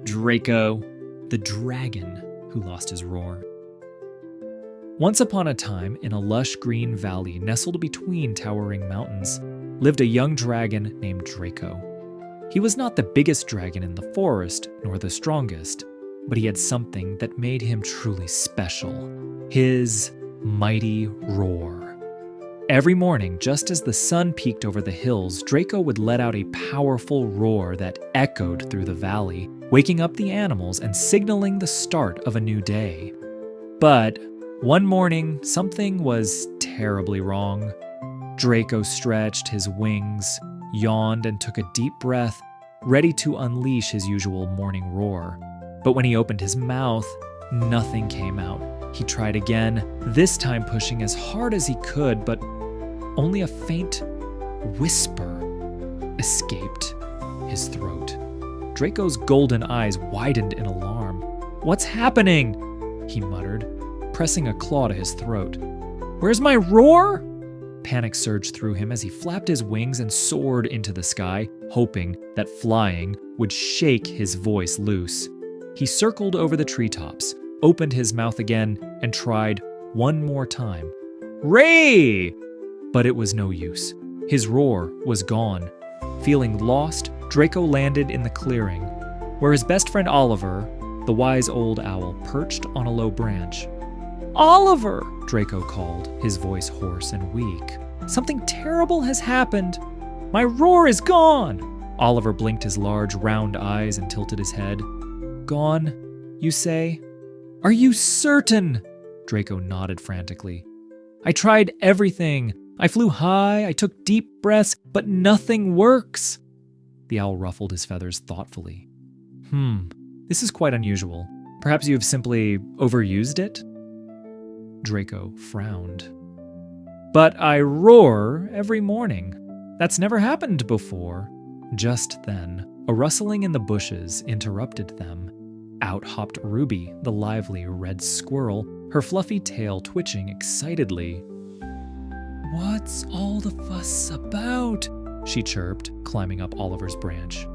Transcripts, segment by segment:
Draco, the dragon who lost his roar. Once upon a time, in a lush green valley nestled between towering mountains, lived a young dragon named Draco. He was not the biggest dragon in the forest, nor the strongest, but he had something that made him truly special: his mighty roar. Every morning, just as the sun peeked over the hills, Draco would let out a powerful roar that echoed through the valley, waking up the animals and signaling the start of a new day. But one morning, something was terribly wrong. Draco stretched his wings, yawned, and took a deep breath, ready to unleash his usual morning roar. But when he opened his mouth, nothing came out. He tried again, this time pushing as hard as he could, but only a faint whisper escaped his throat. Draco's golden eyes widened in alarm. "What's happening?" he muttered, pressing a claw to his throat. "Where's my roar?" Panic surged through him as he flapped his wings and soared into the sky, hoping that flying would shake his voice loose. He circled over the treetops, opened his mouth again, and tried one more time. "Ray!" But it was no use. His roar was gone. Feeling lost, Draco landed in the clearing, where his best friend Oliver, the wise old owl, perched on a low branch. "Oliver!" Draco called, his voice hoarse and weak. "Something terrible has happened. My roar is gone!" Oliver blinked his large, round eyes and tilted his head. "Gone, you say? Are you certain?" Draco nodded frantically. "I tried everything. I flew high, I took deep breaths, but nothing works." The owl ruffled his feathers thoughtfully. This is quite unusual. Perhaps you have simply overused it?" Draco frowned. "But I roar every morning. That's never happened before." Just then, a rustling in the bushes interrupted them. Out hopped Ruby, the lively red squirrel, her fluffy tail twitching excitedly. "What's all the fuss about?" she chirped, climbing up Oliver's branch.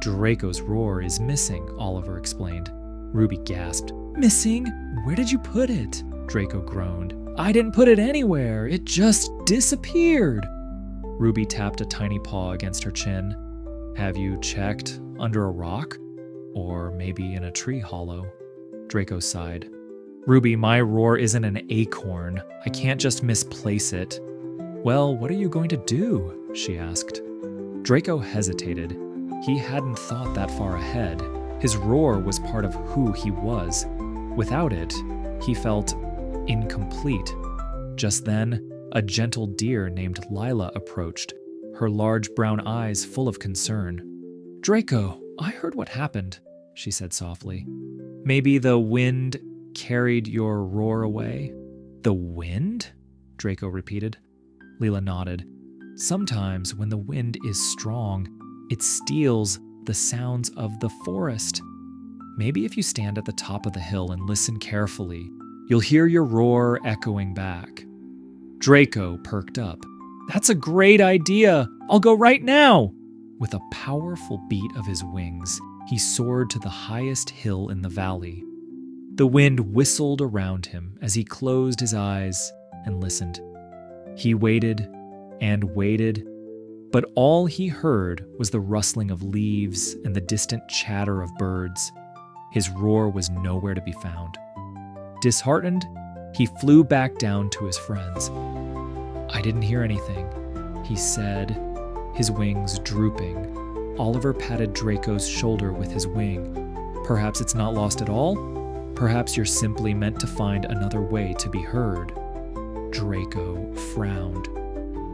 "Draco's roar is missing," Oliver explained. Ruby gasped. "Missing? Where did you put it?" Draco groaned. "I didn't put it anywhere. It just disappeared." Ruby tapped a tiny paw against her chin. "Have you checked under a rock? Or maybe in a tree hollow?" Draco sighed. "Ruby, my roar isn't an acorn. I can't just misplace it." "Well, what are you going to do?" she asked. Draco hesitated. He hadn't thought that far ahead. His roar was part of who he was. Without it, he felt incomplete. Just then, a gentle deer named Lila approached, her large brown eyes full of concern. "Draco, I heard what happened," she said softly. "Maybe the wind carried your roar away?" "The wind?" Draco repeated. Lila nodded. "Sometimes when the wind is strong, it steals the sounds of the forest. Maybe if you stand at the top of the hill and listen carefully, you'll hear your roar echoing back." Draco perked up. "That's a great idea! I'll go right now!" With a powerful beat of his wings, he soared to the highest hill in the valley. The wind whistled around him as he closed his eyes and listened. He waited and waited, but all he heard was the rustling of leaves and the distant chatter of birds. His roar was nowhere to be found. Disheartened, he flew back down to his friends. "I didn't hear anything," he said, his wings drooping. Oliver patted Draco's shoulder with his wing. "Perhaps it's not lost at all? Perhaps you're simply meant to find another way to be heard." Draco frowned.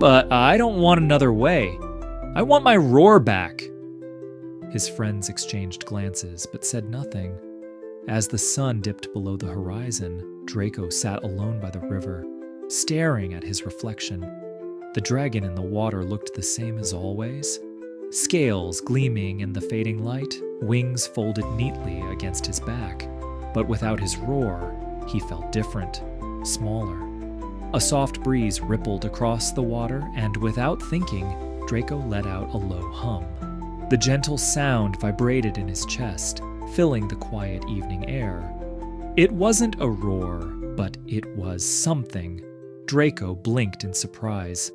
"But I don't want another way. I want my roar back." His friends exchanged glances, but said nothing. As the sun dipped below the horizon, Draco sat alone by the river, staring at his reflection. The dragon in the water looked the same as always. Scales gleaming in the fading light, wings folded neatly against his back. But without his roar, he felt different, smaller. A soft breeze rippled across the water, and without thinking, Draco let out a low hum. The gentle sound vibrated in his chest, filling the quiet evening air. It wasn't a roar, but it was something. Draco blinked in surprise.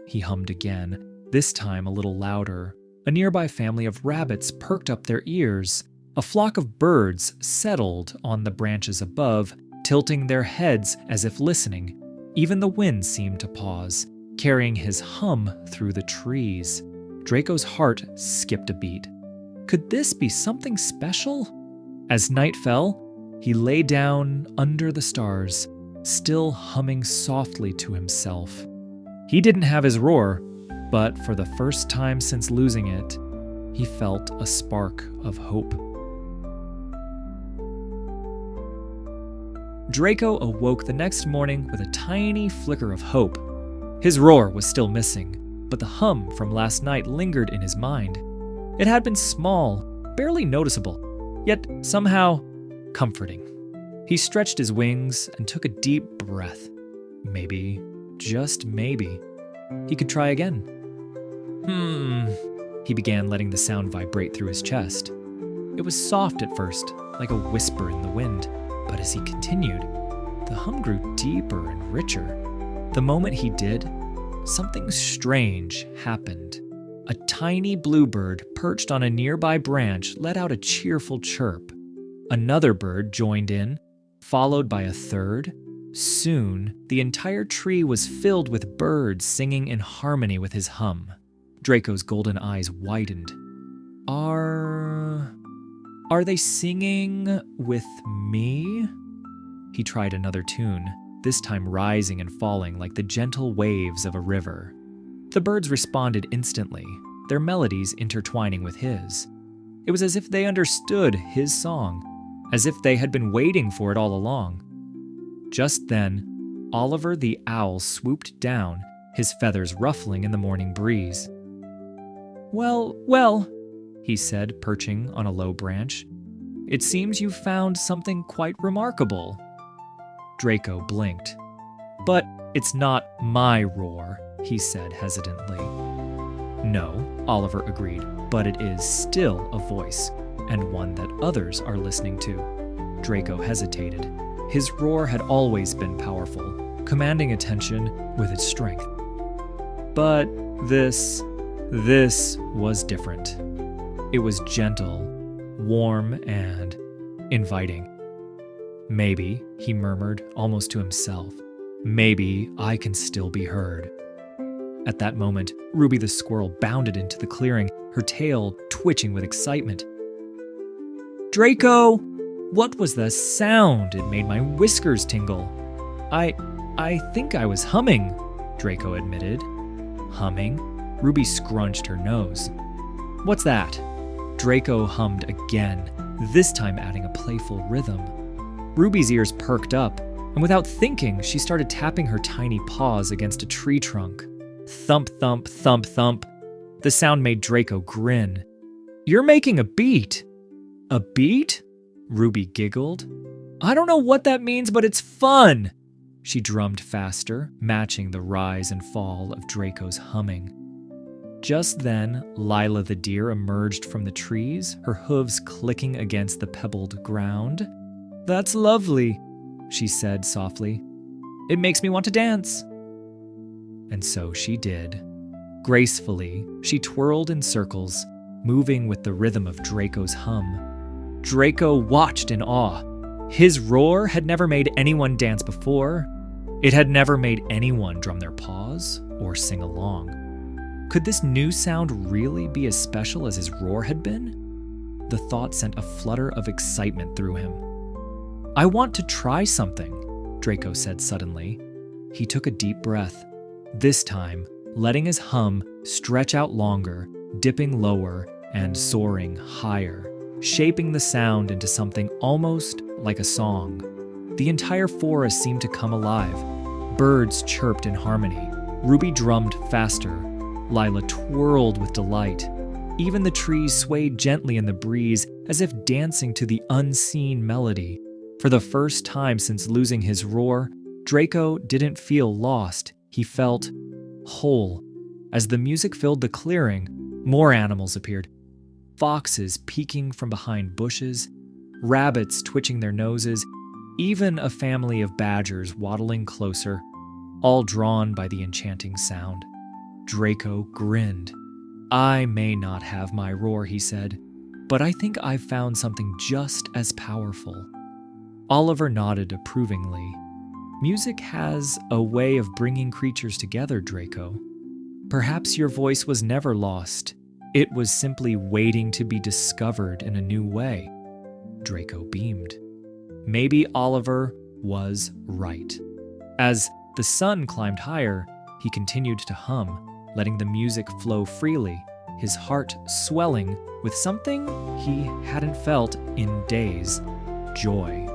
He hummed again, this time a little louder. A nearby family of rabbits perked up their ears. A flock of birds settled on the branches above, tilting their heads as if listening. Even the wind seemed to pause, carrying his hum through the trees. Draco's heart skipped a beat. Could this be something special? As night fell, he lay down under the stars, still humming softly to himself. He didn't have his roar, but for the first time since losing it, he felt a spark of hope. Draco awoke the next morning with a tiny flicker of hope. His roar was still missing, but the hum from last night lingered in his mind. It had been small, barely noticeable, yet somehow comforting. He stretched his wings and took a deep breath. Maybe, just maybe, he could try again. He began letting the sound vibrate through his chest. It was soft at first, like a whisper in the wind, but as he continued, the hum grew deeper and richer. The moment he did, something strange happened. A tiny bluebird perched on a nearby branch let out a cheerful chirp. Another bird joined in, followed by a third. Soon, the entire tree was filled with birds singing in harmony with his hum. Draco's golden eyes widened. Are they singing with me? He tried another tune, this time rising and falling like the gentle waves of a river. The birds responded instantly, their melodies intertwining with his. It was as if they understood his song, as if they had been waiting for it all along. Just then, Oliver the owl swooped down, his feathers ruffling in the morning breeze. Well, he said, perching on a low branch. It seems you found something quite remarkable. Draco blinked. But it's not my roar, he said hesitantly. No, Oliver agreed, but it is still a voice, and one that others are listening to. Draco hesitated. His roar had always been powerful, commanding attention with its strength. But this was different. It was gentle, warm, and inviting. Maybe, he murmured, almost to himself, maybe I can still be heard. At that moment, Ruby the squirrel bounded into the clearing, her tail twitching with excitement. Draco! What was the sound? It made my whiskers tingle. I think I was humming, Draco admitted. Humming? Ruby scrunched her nose. What's that? Draco hummed again, this time adding a playful rhythm. Ruby's ears perked up, and without thinking, she started tapping her tiny paws against a tree trunk. Thump, thump, thump, thump. The sound made Draco grin. You're making a beat. A beat? Ruby giggled. I don't know what that means, but it's fun. She drummed faster, matching the rise and fall of Draco's humming. Just then, Lila the deer emerged from the trees, her hooves clicking against the pebbled ground. That's lovely, she said softly. It makes me want to dance. And so she did. Gracefully, she twirled in circles, moving with the rhythm of Draco's hum. Draco watched in awe. His roar had never made anyone dance before. It had never made anyone drum their paws or sing along. Could this new sound really be as special as his roar had been? The thought sent a flutter of excitement through him. I want to try something, Draco said suddenly. He took a deep breath, this time letting his hum stretch out longer, dipping lower and soaring higher, shaping the sound into something almost like a song. The entire forest seemed to come alive. Birds chirped in harmony. Ruby drummed faster. Lila twirled with delight. Even the trees swayed gently in the breeze as if dancing to the unseen melody. For the first time since losing his roar, Draco didn't feel lost. He felt whole. As the music filled the clearing, More animals appeared. Foxes peeking from behind bushes, rabbits twitching their noses, even a family of badgers waddling closer, all drawn by the enchanting sound. Draco grinned. "I may not have my roar," he said, "but I think I've found something just as powerful." Oliver nodded approvingly. "Music has a way of bringing creatures together, Draco. Perhaps your voice was never lost. It was simply waiting to be discovered in a new way." Draco beamed. Maybe Oliver was right. As the sun climbed higher, he continued to hum, letting the music flow freely, his heart swelling with something he hadn't felt in days: joy.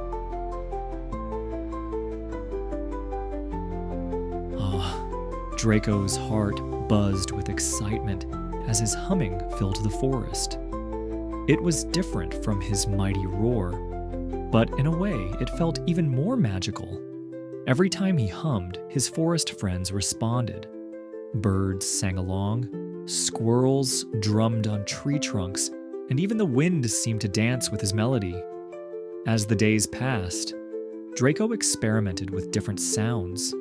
Draco's heart buzzed with excitement as his humming filled the forest. It was different from his mighty roar, but in a way it felt even more magical. Every time he hummed, his forest friends responded. Birds sang along, squirrels drummed on tree trunks, and even the wind seemed to dance with his melody. As the days passed, Draco experimented with different sounds.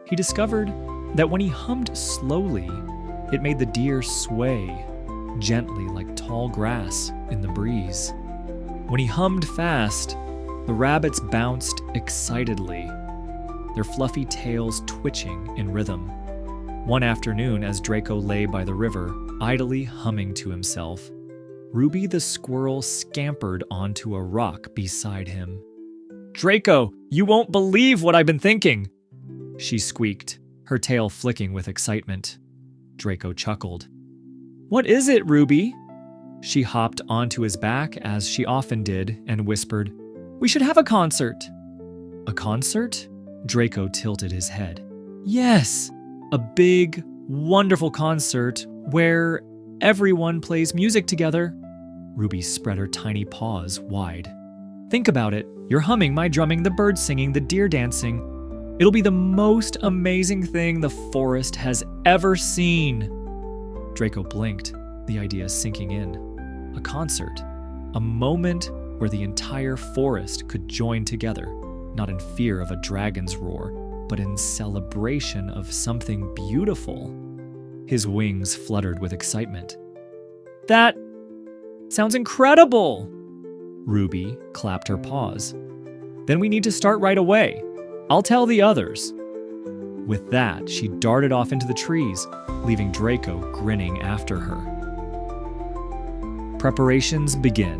He discovered that when he hummed slowly, it made the deer sway, gently like tall grass in the breeze. When he hummed fast, the rabbits bounced excitedly, their fluffy tails twitching in rhythm. One afternoon, as Draco lay by the river, idly humming to himself, Ruby the squirrel scampered onto a rock beside him. "Draco, you won't believe what I've been thinking!" she squeaked, her tail flicking with excitement. Draco chuckled. "What is it, Ruby?" She hopped onto his back, as she often did, and whispered, "We should have a concert." "A concert?" Draco tilted his head. "Yes, a big, wonderful concert where everyone plays music together." Ruby spread her tiny paws wide. "Think about it. You're humming, my drumming, the birds singing, the deer dancing. It'll be the most amazing thing the forest has ever seen." Draco blinked, the idea sinking in. A concert. A moment where the entire forest could join together, not in fear of a dragon's roar, but in celebration of something beautiful. His wings fluttered with excitement. "That sounds incredible!" Ruby clapped her paws. "Then we need to start right away. I'll tell the others." With that, she darted off into the trees, leaving Draco grinning after her. Preparations begin.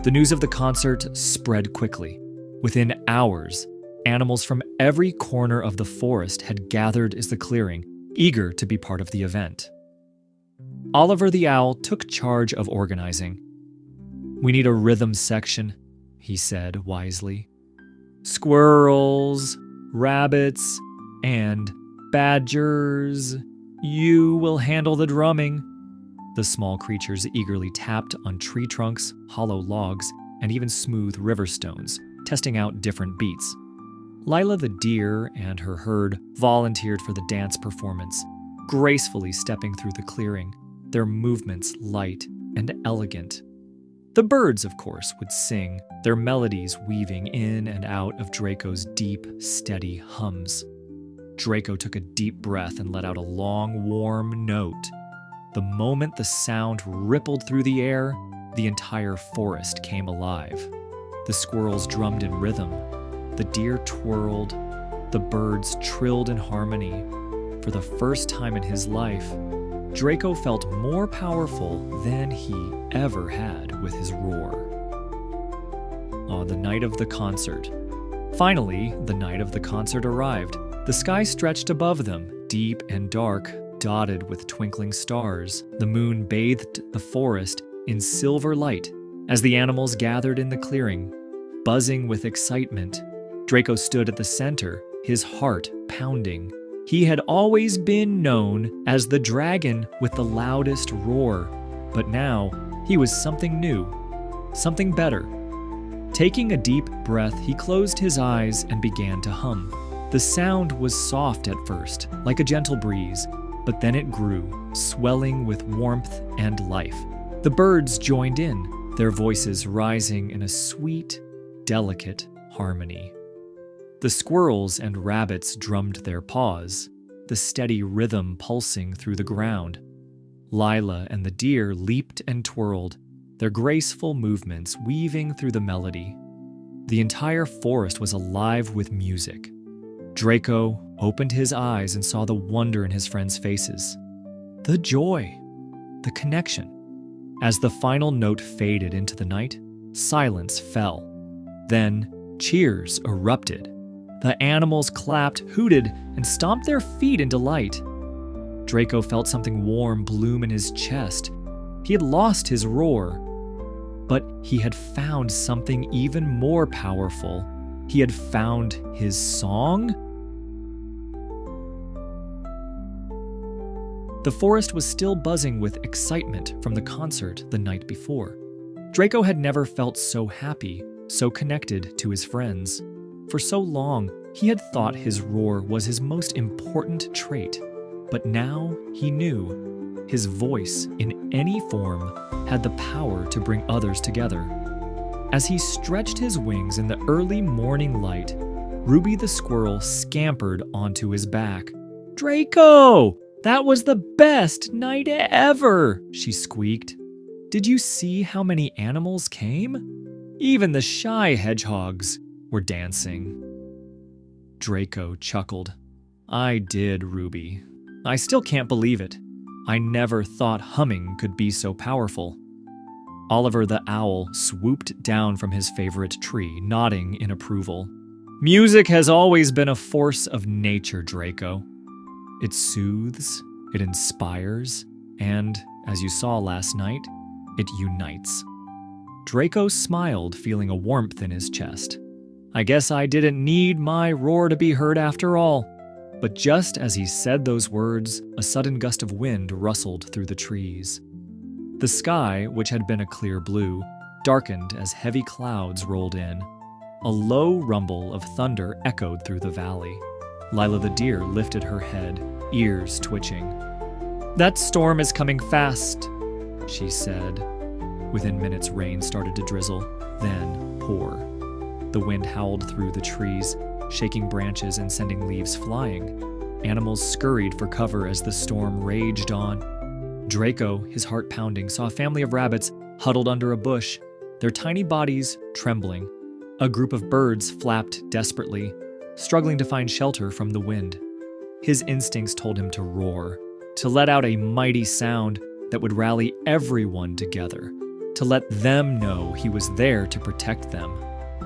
The news of the concert spread quickly. Within hours, animals from every corner of the forest had gathered in the clearing, eager to be part of the event. Oliver the Owl took charge of organizing. "We need a rhythm section," he said wisely. "Squirrels, rabbits, and badgers, you will handle the drumming." The small creatures eagerly tapped on tree trunks, hollow logs, and even smooth river stones, testing out different beats. Lila the deer and her herd volunteered for the dance performance, gracefully stepping through the clearing, their movements light and elegant. The birds, of course, would sing, their melodies weaving in and out of Draco's deep, steady hums. Draco took a deep breath and let out a long, warm note. The moment the sound rippled through the air, the entire forest came alive. The squirrels drummed in rhythm, the deer twirled, the birds trilled in harmony. For the first time in his life, Draco felt more powerful than he ever had with his roar. The night of the concert. Finally, the night of the concert arrived. The sky stretched above them, deep and dark, dotted with twinkling stars. The moon bathed the forest in silver light as the animals gathered in the clearing, buzzing with excitement. Draco stood at the center, his heart pounding. He had always been known as the dragon with the loudest roar, but now he was something new, something better. Taking a deep breath, he closed his eyes and began to hum. The sound was soft at first, like a gentle breeze, But then it grew, swelling with warmth and life. The birds joined in, their voices rising in a sweet, delicate harmony. The squirrels and rabbits drummed their paws, the steady rhythm pulsing through the ground. Lila and the deer leaped and twirled, their graceful movements weaving through the melody. The entire forest was alive with music. Draco opened his eyes and saw the wonder in his friends' faces. The joy, the connection. As the final note faded into the night, silence fell. Then cheers erupted. The animals clapped, hooted, and stomped their feet in delight. Draco felt something warm bloom in his chest. He had lost his roar, but he had found something even more powerful. He had found his song? The forest was still buzzing with excitement from the concert the night before. Draco had never felt so happy, so connected to his friends. For so long, he had thought his roar was his most important trait, but now he knew his voice in any form had the power to bring others together. As he stretched his wings in the early morning light, Ruby the squirrel scampered onto his back. "Draco! That was the best night ever!" she squeaked. "Did you see how many animals came? Even the shy hedgehogs were dancing." Draco chuckled. "I did, Ruby. I still can't believe it. I never thought humming could be so powerful." Oliver the owl swooped down from his favorite tree, nodding in approval. "Music has always been a force of nature, Draco. It soothes, it inspires, and, as you saw last night, it unites." Draco smiled, feeling a warmth in his chest. "I guess I didn't need my roar to be heard after all." But just as he said those words, a sudden gust of wind rustled through the trees. The sky, which had been a clear blue, darkened as heavy clouds rolled in. A low rumble of thunder echoed through the valley. Lila the deer lifted her head, ears twitching. "That storm is coming fast," she said. Within minutes, rain started to drizzle, then pour. The wind howled through the trees, shaking branches and sending leaves flying. Animals scurried for cover as the storm raged on. Draco, his heart pounding, saw a family of rabbits huddled under a bush, their tiny bodies trembling. A group of birds flapped desperately, struggling to find shelter from the wind. His instincts told him to roar, to let out a mighty sound that would rally everyone together, to let them know he was there to protect them.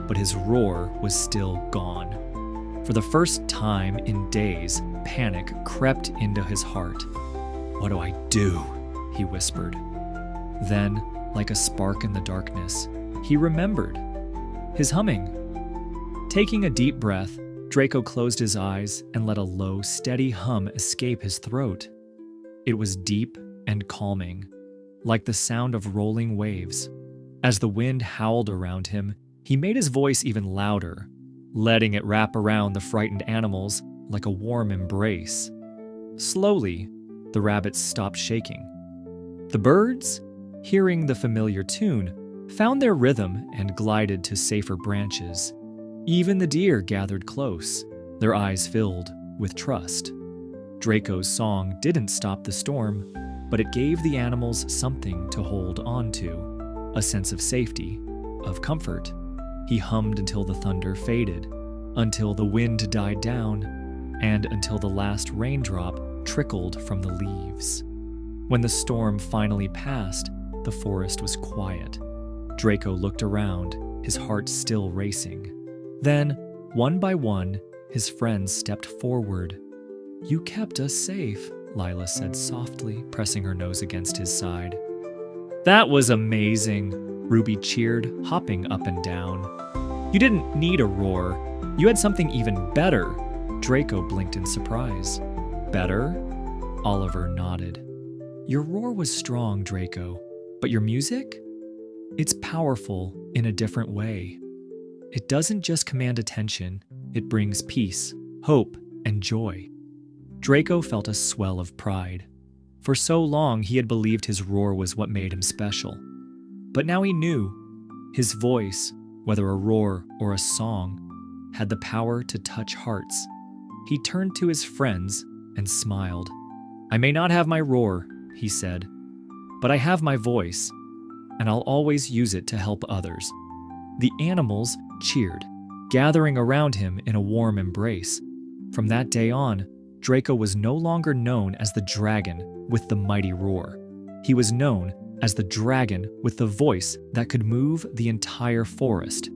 But his roar was still gone. For the first time in days, panic crept into his heart. "What do I do?" he whispered. Then, like a spark in the darkness, he remembered. His humming. Taking a deep breath, Draco closed his eyes and let a low, steady hum escape his throat. It was deep and calming, like the sound of rolling waves. As the wind howled around him, he made his voice even louder, letting it wrap around the frightened animals like a warm embrace. Slowly, the rabbits stopped shaking. The birds, hearing the familiar tune, found their rhythm and glided to safer branches. Even the deer gathered close, their eyes filled with trust. Draco's song didn't stop the storm, but it gave the animals something to hold on to, a sense of safety, of comfort. He hummed until the thunder faded, until the wind died down, and until the last raindrop trickled from the leaves. When the storm finally passed, the forest was quiet. Draco looked around, his heart still racing. Then, one by one, his friends stepped forward. "You kept us safe," Lila said softly, pressing her nose against his side. "That was amazing," Ruby cheered, hopping up and down. "You didn't need a roar. You had something even better." Draco blinked in surprise. "Better?" Oliver nodded. "Your roar was strong, Draco, but your music? It's powerful in a different way. It doesn't just command attention, it brings peace, hope, and joy." Draco felt a swell of pride. For so long, he had believed his roar was what made him special. But now he knew his voice, whether a roar or a song, had the power to touch hearts. He turned to his friends and smiled. "I may not have my roar," he said, "but I have my voice, and I'll always use it to help others." The animals cheered, gathering around him in a warm embrace. From that day on, Draco was no longer known as the dragon with the mighty roar. He was known as the dragon with the voice that could move the entire forest.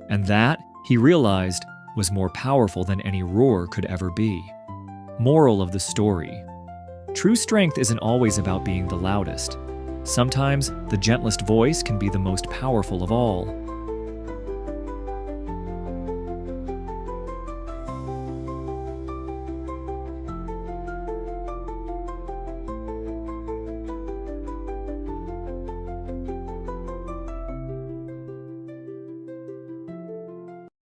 And that, he realized, was more powerful than any roar could ever be. Moral of the story: true strength isn't always about being the loudest. Sometimes the gentlest voice can be the most powerful of all.